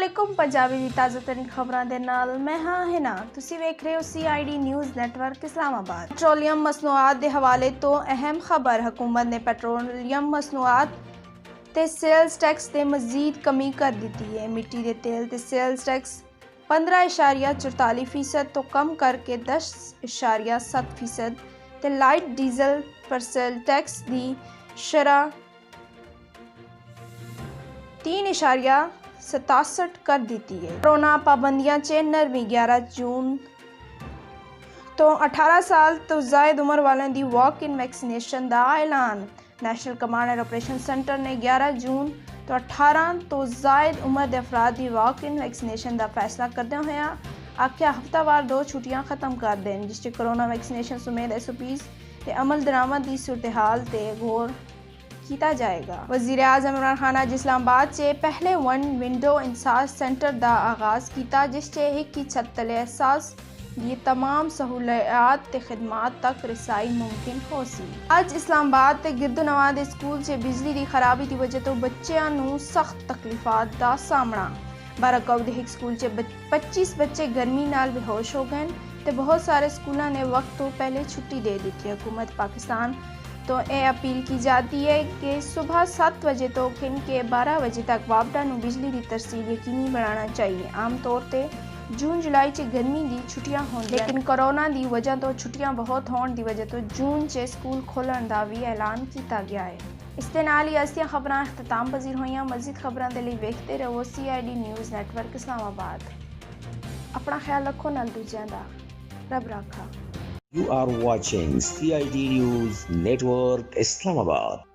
अस्सलामुअलैकुम पंजाबी दी ताज़ा तरीन खबरां दे नाल मैं हां हिना तुसी वेख रहे हो CID news network Islamabad. Petroleum मसनूआत दे हवाले तो अहम खबर हुकूमत ने पेट्रोलियम मसनूआत ते सेल्स टैक्स ते मजीद कमी कर दी है। मिट्टी दे तेल ते सेल्स टैक्स 15.44% तो कम करके 10.7% ते लाइट डीजल पर सेल टैक्स दी शरह 3.67 कर दी है। कोरोना पाबंदियां च नरमी 11 जून तो 18 साल तो जायद उम्र वालों की वॉक इन वैक्सीनेशन का ऐलान। National command and operation centre ने 11 जून तो 18 तो जायद उम्र के अफराद की वॉक इन वैक्सीनेशन का फैसला करते हुए आख्या हफ्तावार 2 छुट्टियां खत्म कर दें, जिससे कोरोना वैक्सीनेशन समेत SOPs ते अमल दरामद की सूरत हाल ते गौर किया जाएगा। वज़ीर आज़म इमरान खान अज इस्लामाबाद से पहले वन विंडो इंसास सेंटर का आगाज़ किया, जिससे एक ही छत तले एहसास ये तमाम सहूलियात ते खिदमात तक रसाई मुमकिन हो सी। अज इस्लामाबाद ते गिरदो नवाद स्कूल से बिजली की खराबी की वजह तो बच्चों को सख्त तकलीफात का सामना। बाराकाऊ दे स्कूल से 25 बच्चे गर्मी नाल बेहोश हो गए तो बहुत सारे स्कूलों ने वक्त तो पहले छुट्टी दे दी थी। हुकूमत पाकिस्तान तो ये अपील की जाती है कि सुबह 7 बजे तो दिन के 12 बजे तक वापडा नू बिजली की तरसील यकीनी बनाना चाहिए। आम तौर पर जून जुलाई च गर्मी की छुट्टियां होंदी, लेकिन कोरोना की वजह तो छुट्टियां बहुत होने की वजह तो जून च स्कूल खोलने का भी ऐलान किया गया है। इस दे नाल ही असियां खबरां अख्ताम पजीर होईयां। मज़ीद खबरां दे लई वेखते रहो CID न्यूज़ नेटवर्क इस्लामाबाद। अपना ख्याल रखो नाल दूजियां दा। रब राखा। You are watching CID News Network Islamabad.